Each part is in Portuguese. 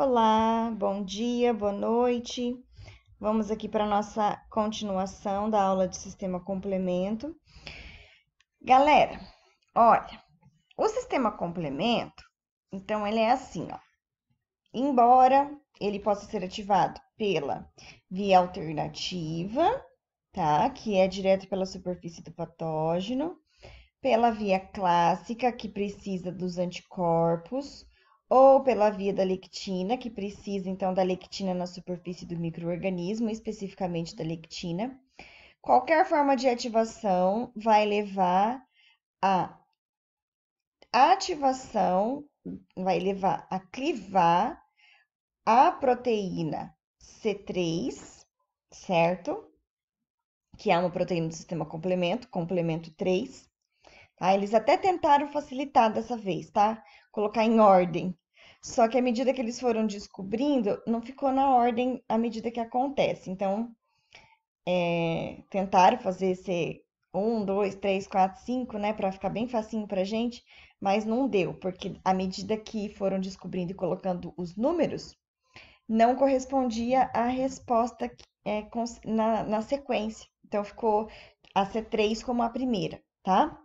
Olá, bom dia, boa noite. Vamos aqui para a nossa continuação da aula de sistema complemento. Galera, olha, o sistema complemento, então ele é assim, ó. Embora ele possa ser ativado pela via alternativa, tá? Que é direto pela superfície do patógeno, pela via clássica, que precisa dos anticorpos, ou pela via da lectina, que precisa então da lectina na superfície do microorganismo, especificamente da lectina. Qualquer forma de ativação vai levar a ativação, vai levar a clivar a proteína C3, certo? Que é uma proteína do sistema complemento, complemento 3. Tá? Eles até tentaram facilitar dessa vez, tá? Colocar em ordem. Só que à medida que eles foram descobrindo, não ficou na ordem à medida que acontece. Então, tentaram fazer esse 1, 2, 3, 4, 5, né? Para ficar bem facinho pra gente, mas não deu, porque à medida que foram descobrindo e colocando os números, não correspondia à resposta na sequência. Então, ficou a C3 como a primeira, tá?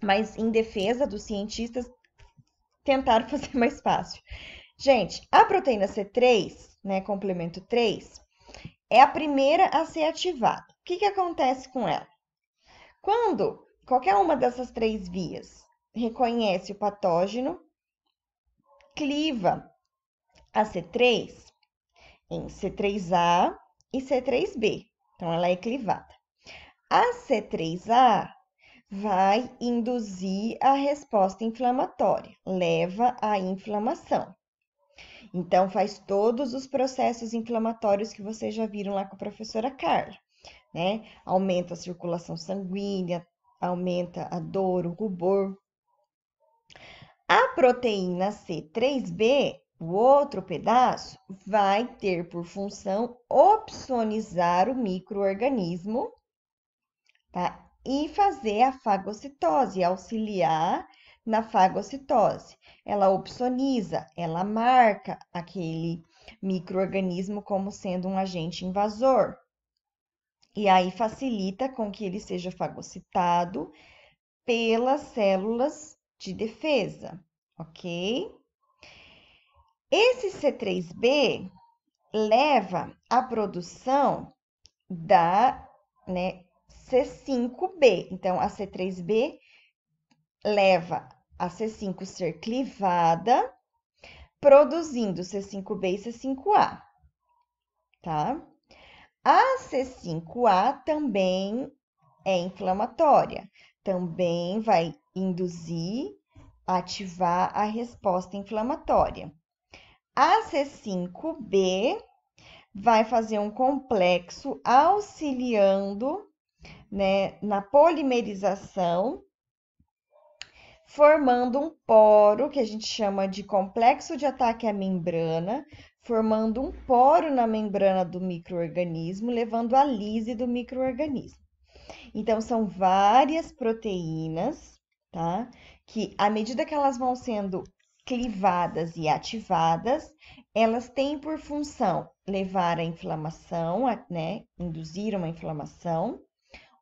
Mas em defesa dos cientistas, tentaram fazer mais fácil. Gente, a proteína C3, né, complemento 3, é a primeira a ser ativada. O que acontece com ela? Quando qualquer uma dessas três vias reconhece o patógeno, cliva a C3 em C3A e C3B. Então, ela é clivada. A C3A vai induzir a resposta inflamatória, leva à inflamação. Então, faz todos os processos inflamatórios que vocês já viram lá com a professora Carla, né? Aumenta a circulação sanguínea, aumenta a dor, o rubor. A proteína C3b, o outro pedaço, vai ter por função opsonizar o microorganismo, tá? E fazer a fagocitose, auxiliar na fagocitose. Ela opsoniza, ela marca aquele microorganismo como sendo um agente invasor. E aí facilita com que ele seja fagocitado pelas células de defesa, ok? Esse C3b leva à produção da, né, C5b. Então, a C3b leva a C5 ser clivada, produzindo C5b e C5a, tá? A C5a também é inflamatória, também vai induzir, ativar a resposta inflamatória. A C5b vai fazer um complexo auxiliando, né, na polimerização, formando um poro, que a gente chama de complexo de ataque à membrana, formando um poro na membrana do microorganismo, levando à lise do microorganismo. Então, são várias proteínas, tá? Que, à medida que elas vão sendo clivadas e ativadas, elas têm por função levar à inflamação, né? Induzir uma inflamação,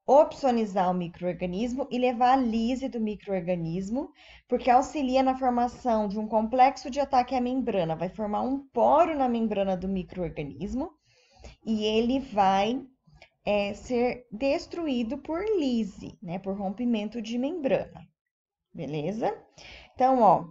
opsonizar o microorganismo e levar à lise do microorganismo, porque auxilia na formação de um complexo de ataque à membrana, vai formar um poro na membrana do microorganismo e ele vai ser destruído por lise, né, por rompimento de membrana, beleza? Então, ó,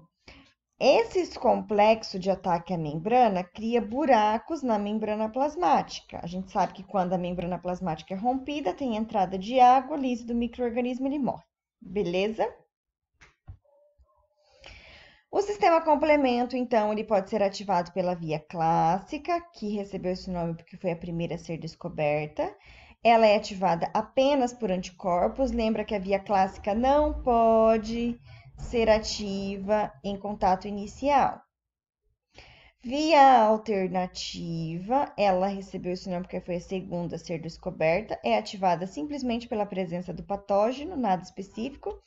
esses complexos de ataque à membrana cria buracos na membrana plasmática. A gente sabe que quando a membrana plasmática é rompida, tem entrada de água, lise do microorganismo, ele morre. Beleza? O sistema complemento, então, ele pode ser ativado pela via clássica, que recebeu esse nome porque foi a primeira a ser descoberta. Ela é ativada apenas por anticorpos. Lembra que a via clássica não pode ser ativa em contato inicial. Via alternativa, ela recebeu esse nome porque foi a segunda a ser descoberta, é ativada simplesmente pela presença do patógeno, nada específico.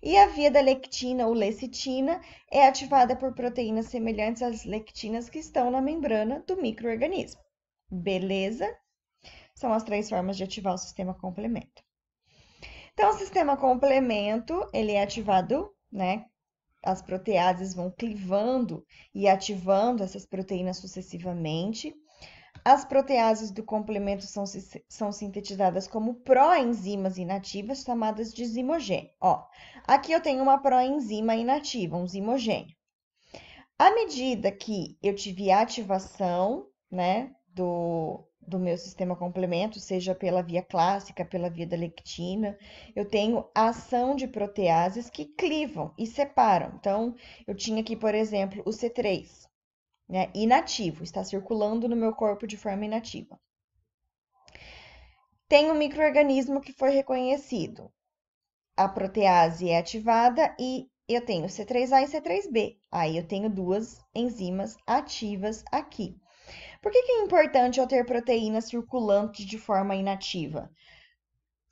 E a via da lectina ou lecitina é ativada por proteínas semelhantes às lectinas que estão na membrana do micro-organismo. Beleza? São as três formas de ativar o sistema complemento. Então, o sistema complemento, ele é ativado, né? As proteases vão clivando e ativando essas proteínas sucessivamente. As proteases do complemento são sintetizadas como proenzimas inativas, chamadas de zimogênio. Ó, aqui eu tenho uma proenzima inativa, um zimogênio. À medida que eu tive a ativação, né, do meu sistema complemento, seja pela via clássica, pela via da lectina, eu tenho a ação de proteases que clivam e separam. Então, eu tinha aqui, por exemplo, o C3, né, inativo, está circulando no meu corpo de forma inativa. Tem um micro-organismo que foi reconhecido. A protease é ativada e eu tenho C3A e C3B. Aí eu tenho duas enzimas ativas aqui. Por que é importante eu ter proteína circulante de forma inativa?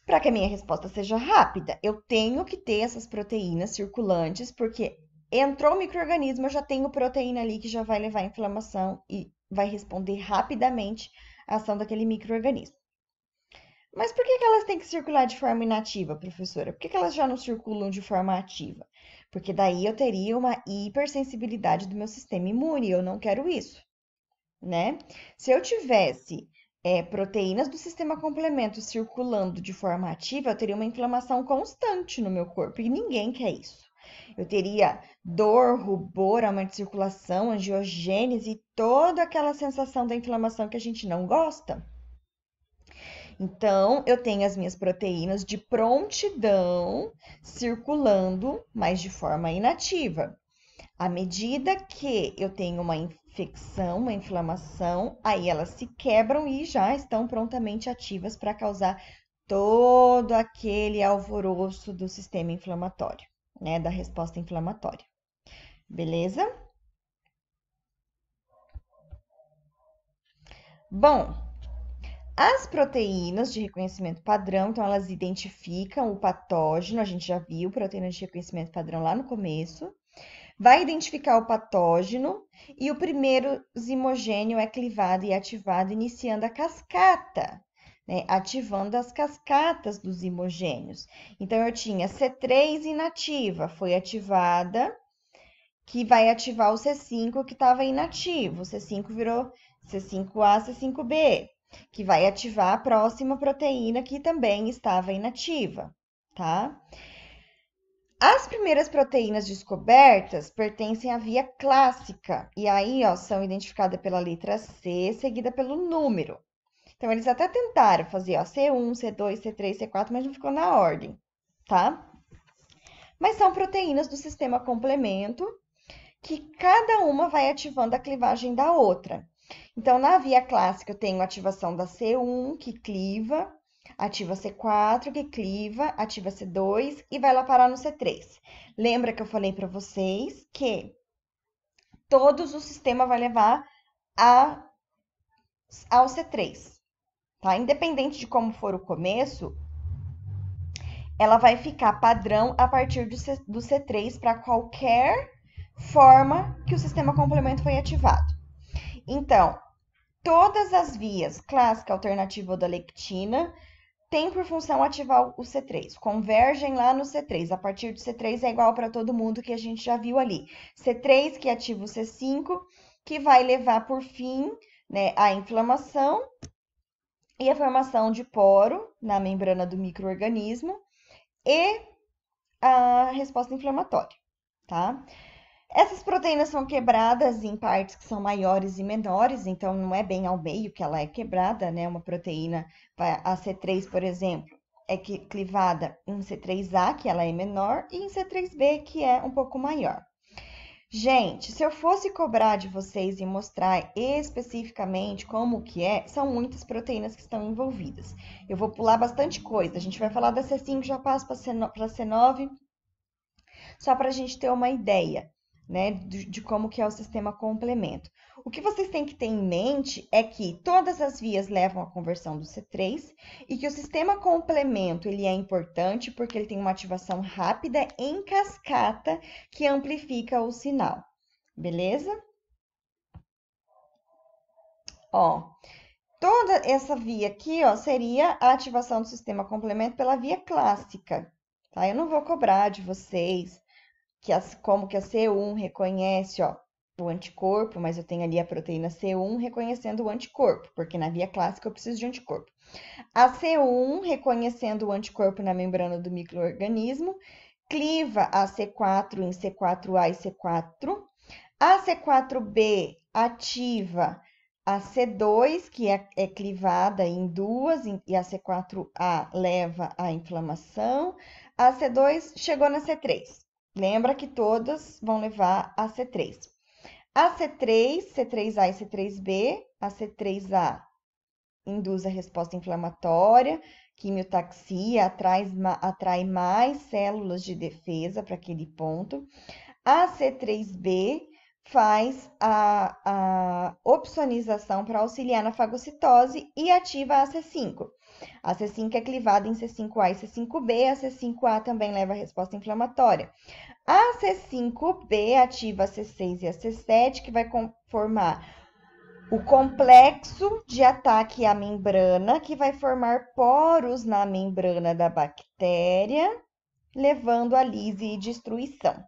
Para que a minha resposta seja rápida, eu tenho que ter essas proteínas circulantes, porque entrou o micro-organismo, eu já tenho proteína ali que já vai levar à inflamação e vai responder rapidamente à ação daquele micro-organismo. Mas por que elas têm que circular de forma inativa, professora? Por que elas já não circulam de forma ativa? Porque daí eu teria uma hipersensibilidade do meu sistema imune, e eu não quero isso, né? Se eu tivesse proteínas do sistema complemento circulando de forma ativa, eu teria uma inflamação constante no meu corpo, e ninguém quer isso. Eu teria dor, rubor, aumento de circulação, angiogênese e toda aquela sensação da inflamação que a gente não gosta. Então, eu tenho as minhas proteínas de prontidão circulando, mas de forma inativa. À medida que eu tenho uma infecção, uma inflamação, aí elas se quebram e já estão prontamente ativas para causar todo aquele alvoroço do sistema inflamatório, né? Da resposta inflamatória. Beleza? Bom, as proteínas de reconhecimento padrão, então elas identificam o patógeno, a gente já viu proteína de reconhecimento padrão lá no começo. Vai identificar o patógeno e o primeiro zimogênio é clivado e ativado, iniciando a cascata, né? Ativando as cascatas dos zimogênios. Então, eu tinha C3 inativa, foi ativada, que vai ativar o C5 que estava inativo. O C5 virou C5A, C5B, que vai ativar a próxima proteína que também estava inativa, tá? As primeiras proteínas descobertas pertencem à via clássica, e aí, ó, são identificadas pela letra C, seguida pelo número. Então, eles até tentaram fazer, ó, C1, C2, C3, C4, mas não ficou na ordem, tá? Mas são proteínas do sistema complemento, que cada uma vai ativando a clivagem da outra. Então, na via clássica, eu tenho a ativação da C1, que cliva, ativa C4, que cliva, ativa C2 e vai lá parar no C3. Lembra que eu falei para vocês que todos o sistema vai levar ao C3, tá? Independente de como for o começo, ela vai ficar padrão a partir do C3 para qualquer forma que o sistema complemento foi ativado. Então, todas as vias, clássica, alternativa ou da lectina, têm por função ativar o C3. Convergem lá no C3. A partir do C3 é igual para todo mundo que a gente já viu ali. C3 que ativa o C5, que vai levar por fim, né, a inflamação e a formação de poro na membrana do micro-organismo e a resposta inflamatória, tá? Essas proteínas são quebradas em partes que são maiores e menores, então não é bem ao meio que ela é quebrada, né? Uma proteína, a C3, por exemplo, é clivada em C3A, que ela é menor, e em C3B, que é um pouco maior. Gente, se eu fosse cobrar de vocês e mostrar especificamente como que é, são muitas proteínas que estão envolvidas. Eu vou pular bastante coisa. A gente vai falar da C5, já passo para C9, só para a gente ter uma ideia. né, de como que é o sistema complemento. O que vocês têm que ter em mente é que todas as vias levam à conversão do C3 e que o sistema complemento ele é importante porque ele tem uma ativação rápida em cascata que amplifica o sinal, beleza? Ó, toda essa via aqui, ó, seria a ativação do sistema complemento pela via clássica, tá? Eu não vou cobrar de vocês como que a C1 reconhece, ó, o anticorpo, mas eu tenho ali a proteína C1 reconhecendo o anticorpo, porque na via clássica eu preciso de anticorpo. A C1 reconhecendo o anticorpo na membrana do microorganismo, cliva a C4 em C4A e C4. A C4B ativa a C2, que é clivada em duas, e a C4A leva à inflamação. A C2 chegou na C3. Lembra que todas vão levar a C3. A C3, C3A e C3B, a C3A induz a resposta inflamatória, quimiotaxia, atrai mais células de defesa para aquele ponto. A C3B faz a opsonização para auxiliar na fagocitose e ativa a C5. A C5 é clivada em C5A e C5B, a C5A também leva a resposta inflamatória. A C5B ativa a C6 e a C7, que vai formar o complexo de ataque à membrana, que vai formar poros na membrana da bactéria, levando a lise e destruição.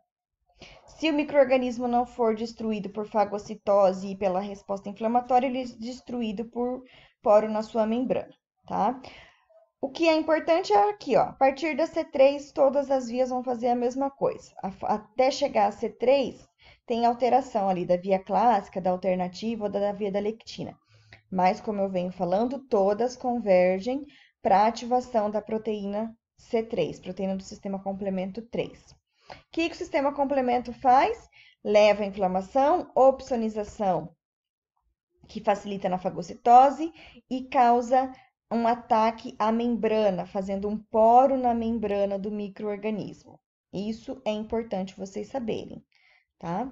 Se o microorganismo não for destruído por fagocitose e pela resposta inflamatória, ele é destruído por poro na sua membrana, tá? O que é importante é aqui, ó, a partir da C3, todas as vias vão fazer a mesma coisa. Até chegar a C3, tem alteração ali da via clássica, da alternativa ou da via da lectina. Mas, como eu venho falando, todas convergem para a ativação da proteína C3, proteína do sistema complemento 3. O que o sistema complemento faz? Leva a inflamação, opsonização, que facilita na fagocitose e causa um ataque à membrana, fazendo um poro na membrana do microorganismo. Isso é importante vocês saberem, tá?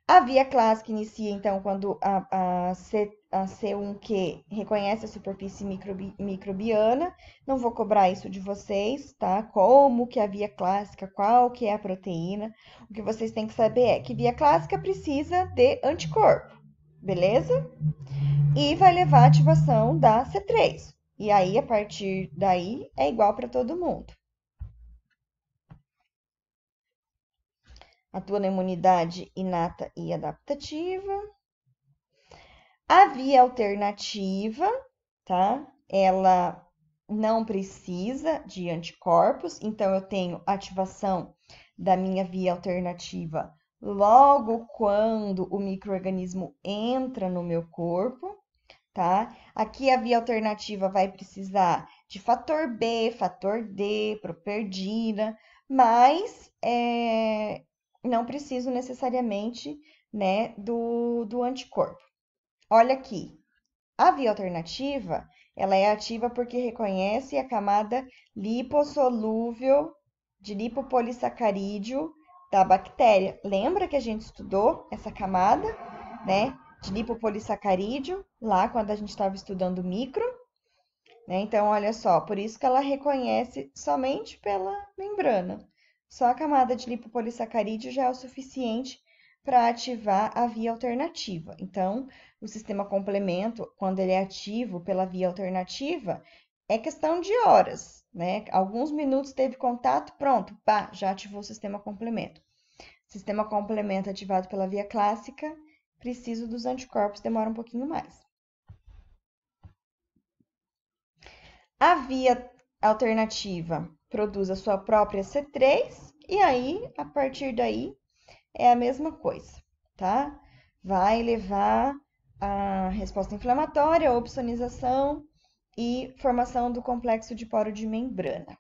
A via clássica inicia, então, quando a C1Q reconhece a superfície microbiana. Não vou cobrar isso de vocês, tá? Como que a via clássica, qual que é a proteína. O que vocês têm que saber é que via clássica precisa de anticorpo, beleza? E vai levar à ativação da C3. E aí, a partir daí, é igual para todo mundo. Atua na imunidade inata e adaptativa. A via alternativa, tá? Ela não precisa de anticorpos, então eu tenho ativação da minha via alternativa logo quando o microorganismo entra no meu corpo, tá? Aqui a via alternativa vai precisar de fator B, fator D, properdina, mas não preciso necessariamente, né, do anticorpo. Olha aqui, a via alternativa, ela é ativa porque reconhece a camada lipossolúvel de lipopolissacarídeo da bactéria. Lembra que a gente estudou essa camada, né, de lipopolissacarídeo lá quando a gente estava estudando micro, né? Então, olha só, por isso que ela reconhece somente pela membrana. Só a camada de lipopolissacarídeo já é o suficiente para ativar a via alternativa. Então, o sistema complemento, quando ele é ativo pela via alternativa, é questão de horas, né? Alguns minutos teve contato, pronto, pá, já ativou o sistema complemento. Sistema complemento ativado pela via clássica, preciso dos anticorpos, demora um pouquinho mais. A via alternativa produz a sua própria C3 e aí, a partir daí, é a mesma coisa, tá? Vai levar a resposta inflamatória, opsonização e formação do complexo de poro de membrana,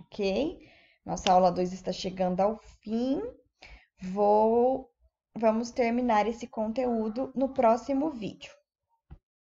ok? Nossa aula 2 está chegando ao fim. Vamos terminar esse conteúdo no próximo vídeo.